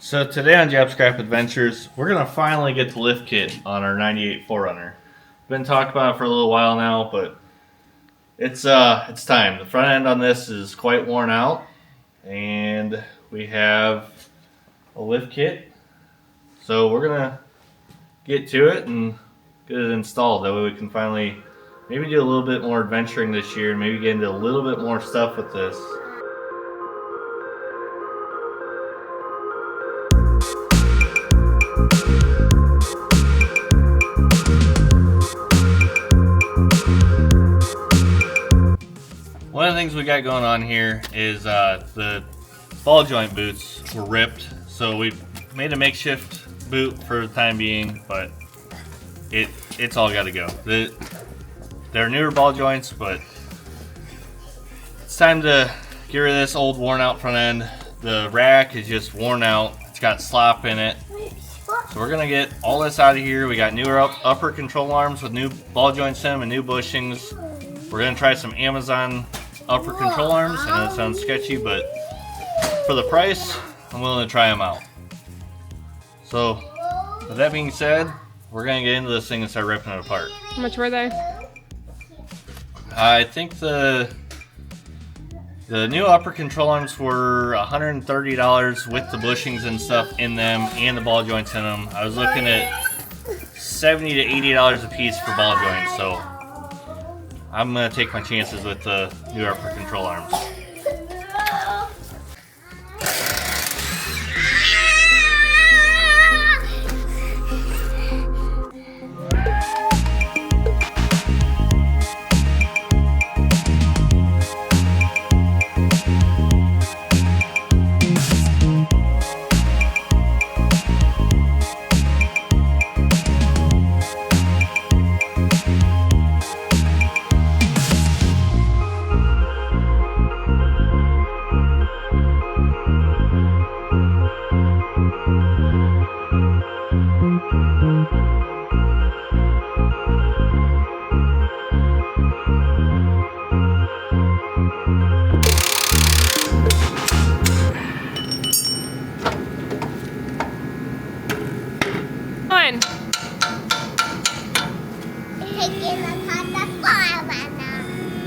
So today on Jap Scrap Adventures, we're going to finally get the lift kit on our 98 4Runner. Been talking about it for a little while now, but it's time. The front end on this is quite worn out, and we have a lift kit. So we're going to get to it and get it installed. That way we can finally maybe do a little bit more adventuring this year and maybe get into a little bit more stuff with this. One of the things we got going on here is the ball joint boots were ripped, so we made a makeshift boot for the time being, but it's all got to go. They're newer ball joints, but it's time to get rid of this old worn out front end. The rack is just worn out. It's got slop in it. So we're gonna get all this out of here. We got newer upper control arms with new ball joints in them and new bushings. We're gonna try some Amazon upper control arms. I know it sounds sketchy, but for the price, I'm willing to try them out. So with that being said, we're gonna get into this thing and start ripping it apart. How much were they? I think the new upper control arms were $130 with the bushings and stuff in them and the ball joints in them. I was looking at $70 to $80 a piece for ball joints, so I'm gonna take my chances with the new upper control arms.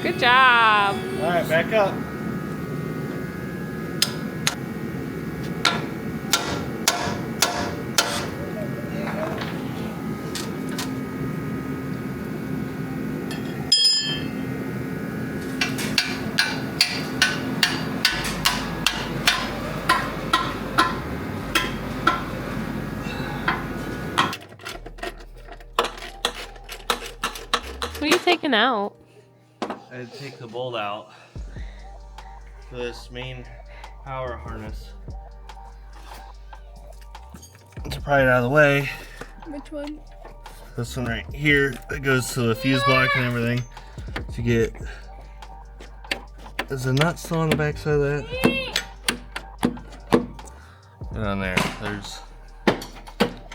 Good job. All right, back up. What are you taking out? I had to take the bolt out for this main power harness. To pry it out of the way. Which one? This one right here that goes to the fuse block and everything. To get, is the nut still on the back side of that? And on there, there's,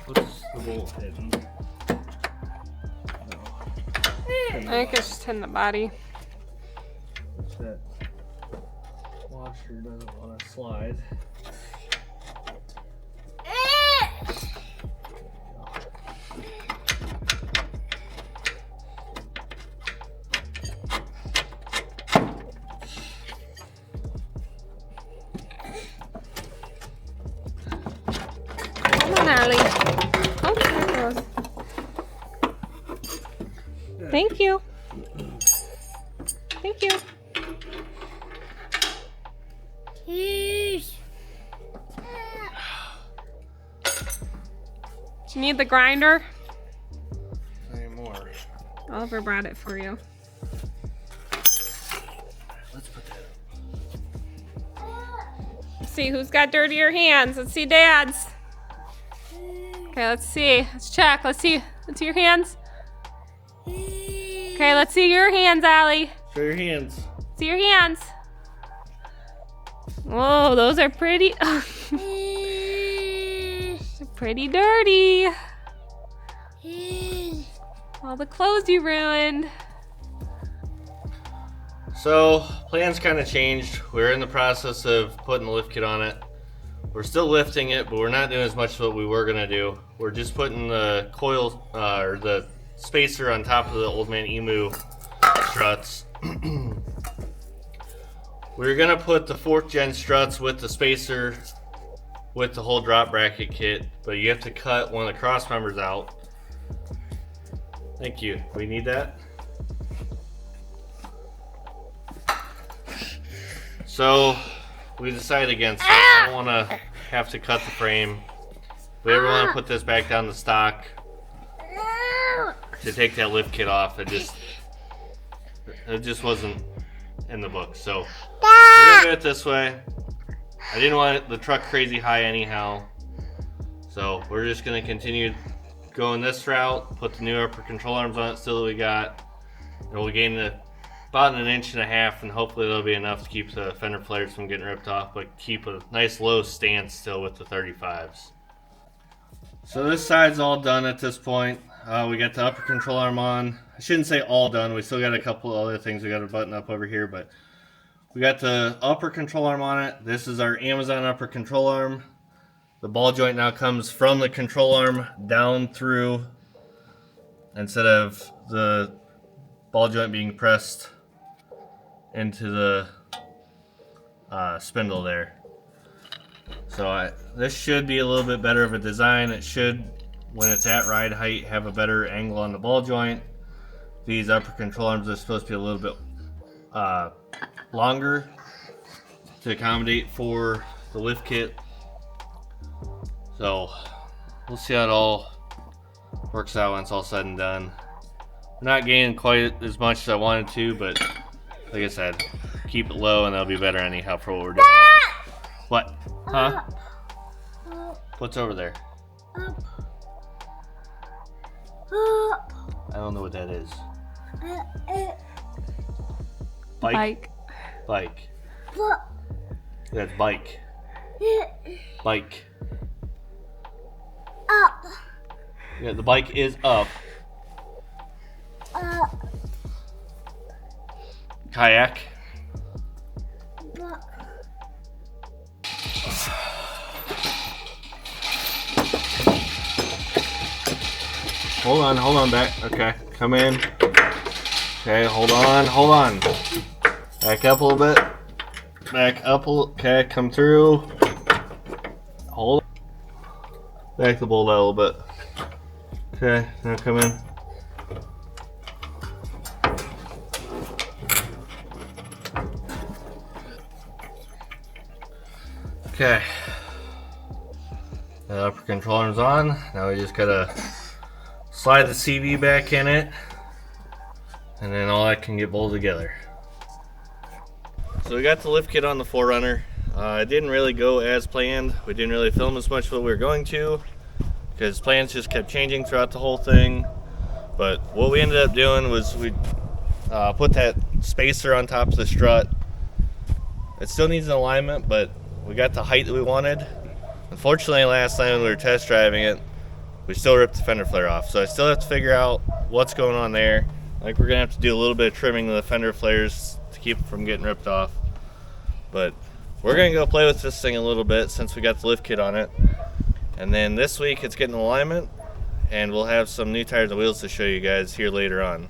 what's the bolt hidden? I think it's just in the body. That washer doesn't want to slide. Come on, Allie. Oh, there it goes. Thank you. Thank you. Do you need the grinder? Not anymore. Oliver brought it for you. Let's put that up. See who's got dirtier hands. Let's see Dad's. Okay, let's see. Let's check. Let's see. Let's see your hands. Okay, let's see your hands, Allie. Show your hands. See your hands. Whoa, those are pretty. They're pretty dirty. All the clothes you ruined. So, plans kind of changed. We're in the process of putting the lift kit on it. we're still lifting it, but we're not doing as much as what we were gonna do. We're just putting the coil or the spacer on top of the Old Man Emu struts. We're gonna put the 4th gen struts with the spacer with the whole drop bracket kit, but you have to cut one of the cross members out. Thank you. We need that. So we decided against it. I don't want to have to cut the frame. We ever want to put this back down to stock to take that lift kit off. It just wasn't in the book. So we're gonna do it this way. I didn't want the truck crazy high anyhow, so we're just gonna continue going this route. Put the new upper control arms on it still that we got, and we'll gain about 1.5 inches, and hopefully that'll be enough to keep the fender flares from getting ripped off, but keep a nice low stance still with the 35s. So this side's all done at this point. We got the upper control arm on. I shouldn't say all done. We still got a couple other things we got to button up over here, but we got the upper control arm on it. This is our Amazon upper control arm. The ball joint now comes from the control arm down through, instead of the ball joint being pressed into the spindle there. So this should be a little bit better of a design. It should, when it's at ride height, have a better angle on the ball joint. These upper control arms are supposed to be a little bit longer to accommodate for the lift kit. So we'll see how it all works out when it's all said and done. I'm not gaining quite as much as I wanted to, but like I said, keep it low and that'll be better anyhow for what we're doing. What? Huh? What's over there? I don't know what that is. Bike? Bike. That's bike. Bike. Up. Yeah, the bike is up. Kayak. Hold on back. Okay, come in. Okay, hold on. Back up a little bit. Back up a little. Okay, come through. Hold. Back the bolt out a little bit. Okay, now come in. Okay. The upper control arm's on. Now we just gotta slide the CV back in it, and then all that can get bolted together. So we got the lift kit on the 4Runner. It didn't really go as planned. We didn't really film as much as what we were going to, because plans just kept changing throughout the whole thing. But what we ended up doing was we put that spacer on top of the strut. It still needs an alignment, but we got the height that we wanted. Unfortunately, last time when we were test driving it, we still ripped the fender flare off. So I still have to figure out what's going on there. Like, we're gonna have to do a little bit of trimming of the fender flares to keep them from getting ripped off. But we're gonna go play with this thing a little bit since we got the lift kit on it. And then this week it's getting alignment, and we'll have some new tires and wheels to show you guys here later on.